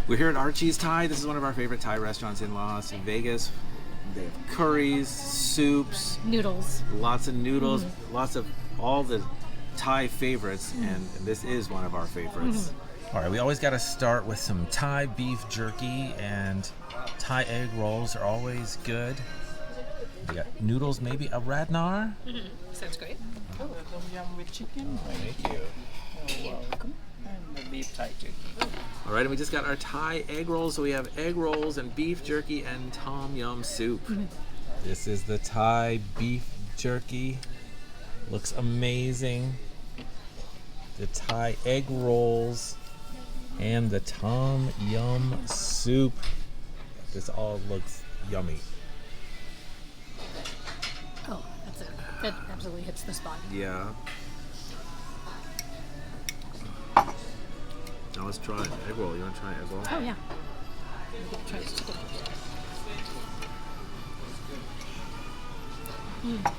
We're here at Archi's Thai. This is one of our favorite Thai restaurants in Las Vegas. They have curries, soups, Noodles. lots of noodles, lots of all the Thai favorites, and this is one of our favorites. All right, we always got to start with some Thai beef jerky, and Thai egg rolls are always good. We got noodles, maybe a radnar. Sounds great. Tom yum with chicken. Thank you. You're welcome. And the beef Thai jerky. All right, and we just got our Thai egg rolls. So we have egg rolls and beef jerky and tom yum soup. This is the Thai beef jerky. Looks amazing. The Thai egg rolls and the tom yum soup. This all looks yummy. Oh, that's it. That absolutely hits the spot. Yeah. Now let's try an egg roll. You want to try an egg roll? Oh, yeah. Try this chicken. I'm gonna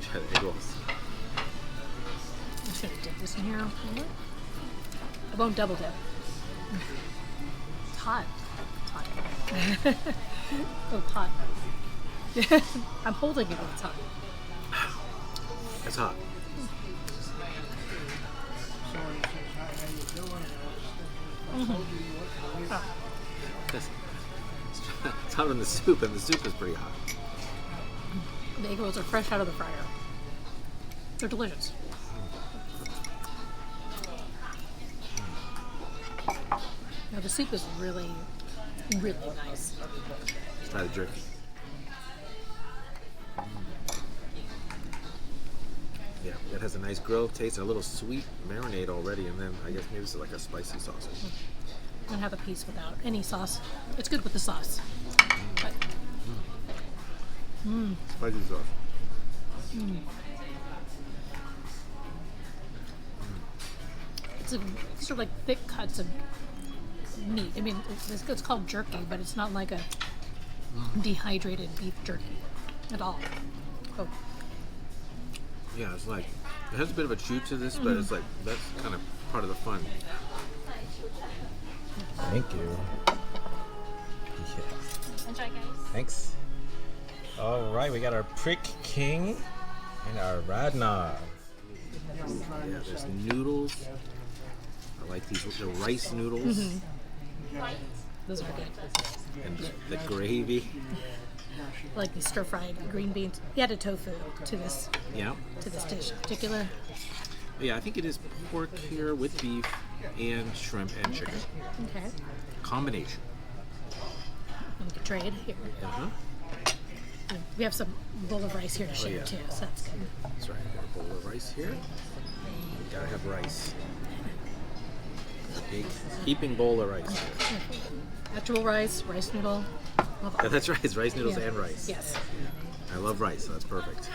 try the egg rolls. I'm just going to dip this in here. I won't double dip. It's hot. It's hot. Oh, it's hot. I'm holding it when it's hot. It's hot. It's hot in the soup, and the soup is pretty hot. The egg rolls are fresh out of the fryer. They're delicious. Now the soup is really, really nice. Let's try the jerky. Yeah, it has a nice grilled taste and a little sweet marinade already, and then I guess maybe it's like a spicy sauce. I'm gonna have a piece without any sauce. It's good with the sauce. But, Spicy sauce. it's a, sort of like thick cuts of meat. I mean, it's called jerky, but it's not like a dehydrated beef jerky at all. Oh, Yeah, it's like, it has a bit of a chew to this, but it's like, that's kind of part of the fun. Thank you. Yes. enjoy, guys. Thanks. All right, we got our Prik King and our radnar. Yeah, there's noodles. I like these little rice noodles. Those are good. And the gravy. I like these stir-fried green beans. You added tofu to this Yeah. dish in particular. Yeah, I think it is pork here with beef and shrimp and chicken. Okay. Combination. And we can trade here. Uh-huh. And we have some bowl of rice here to share yeah. too, so that's good. That's right. Got a bowl of rice here. We gotta have rice. Big heaping bowl of rice here. Actual rice, rice noodle. Love all. Yeah, that's right. It's rice noodles Yeah. and rice. Yes. I love rice, so that's perfect.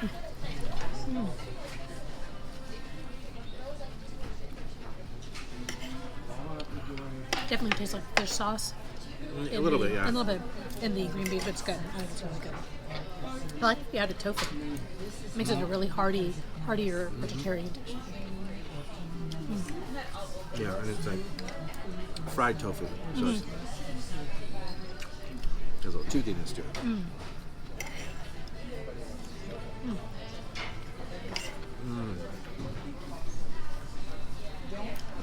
Definitely tastes like fish sauce. A little bit, yeah. A little bit in the green beef, but it's good. I think it's really good. I like the added tofu. Makes it a really heartier vegetarian dish. Yeah, and it's like fried tofu. So it's, there's a little toothiness to it.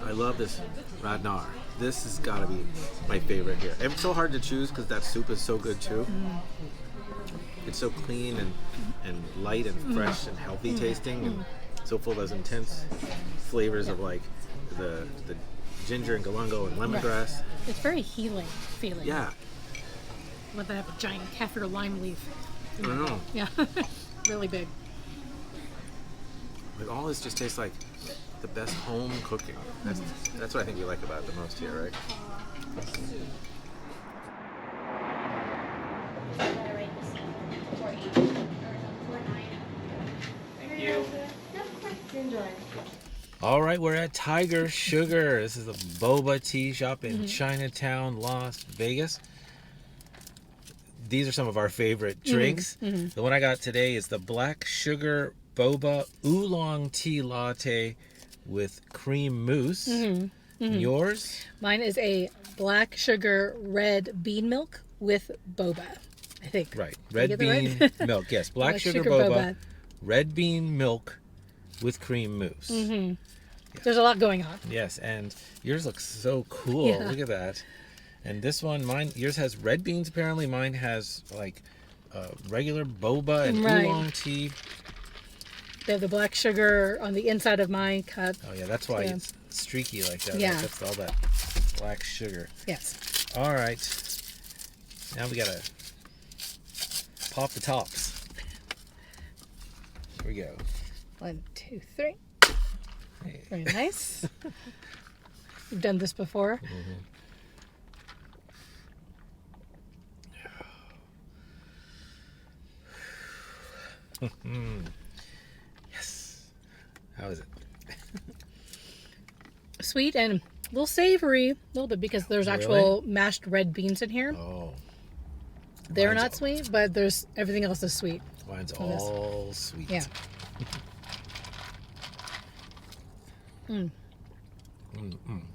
I love this radnar. This has got to be my favorite here. And it's so hard to choose because that soup is so good too. It's so clean and light and fresh and healthy tasting and so full of those intense flavors of like the ginger and galangal and lemongrass. It's very healing feeling. Yeah, Let that have a giant kaffir lime leaf. I don't know. Yeah. Really big. Like all this just tastes like the best home cooking. That's what I think you like about it the most here, right? Thank you. All right, we're at Tiger Sugar. This is a boba tea shop in Chinatown, Las Vegas. These are some of our favorite drinks. The one I got today is the black sugar boba oolong tea latte with cream mousse. And yours? Mine is a black sugar red bean milk with boba, I think. Right. Did I Red get that bean right? milk. Yes. Black sugar boba. Red bean milk with cream mousse. Mm-hmm. There's a lot going on. Yes, and yours looks so cool. Yeah. Look at that. And this one, yours has red beans apparently. Mine has like regular boba and Right. oolong tea. They have the black sugar on the inside of my cup. Oh yeah, that's why Yeah. it's streaky like that. Yeah. Right? That's all that black sugar. Yes. All right. Now we gotta pop the tops. Here we go. 1, 2, 3. Hey. Very nice. You've done this before. Yes. How is it? Sweet and a little savory, a little bit, because there's actual mashed red beans in here. Oh, They're mine's not sweet, but there's everything else is sweet. mine's on this. all sweet. Yeah.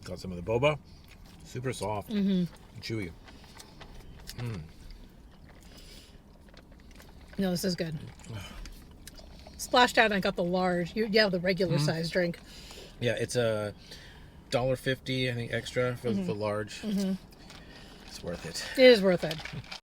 Got some of the boba. Super soft. And chewy. No, this is good. Splashed out, and I got the large. You have the regular size drink. Yeah, it's a $1.50, I think, extra for the large. It's worth it. It is worth it.